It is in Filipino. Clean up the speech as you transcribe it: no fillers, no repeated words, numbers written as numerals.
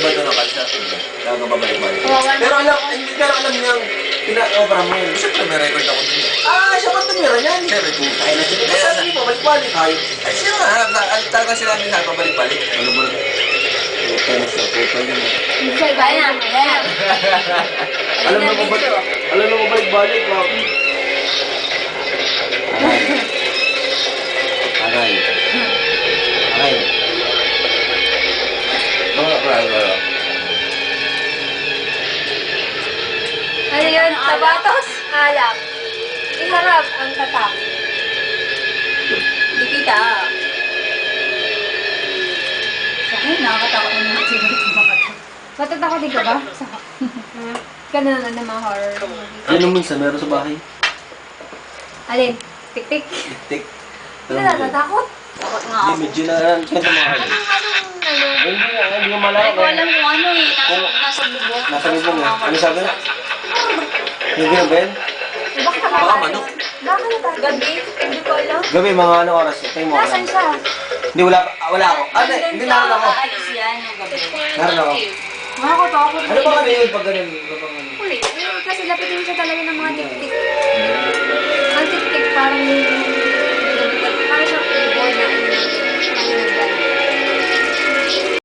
ba ito ng kalsa? Kaya ka babalik-balik. Kawawa Pero alam niyang pina-opera mo yun. Siyempre may record ako dun. Siya ba tumira niyan? Siyempre, kaya na siya. Kaya sabi mo, balik-balik. Ay, siya nga. Talagang sinabi sa pabalik-balik. Ano ba? Puta na siya, puta yun. Ayan. Alam mo ko balik-balik, wow. Aray. Mga Ano yun? Sapatos? Alak. Iharap ang tatak. Di kita. Ay, nakakatakot na naman sila ito mga to. Matatakot ka ba? Ganun na mga horror movie. Ano minsan meron sa bahay? Alin? Tik-tik? Tik. Hindi natatakot. Takot nga Hindi, ako. medyo na kanta mga hali. Hindi ko malaki. Hindi ko alam kung ano eh. Nasa bubong. Nasa bubong eh. Ano sabi? Hindi na ba yan? Baka Baka manok. Bakit? Gabi? Hindi ko alam. Gabi, mga ano oras? Tingin mo. Nasaan siya? Hindi, wala ako. Hindi naroon ako. Aalis yan yung gabi. Naroon ako. Nakakatakot. Ano ba kami yun pag ganun? Ulit. Kasi lapitin siya talaga ng mga tik-tik.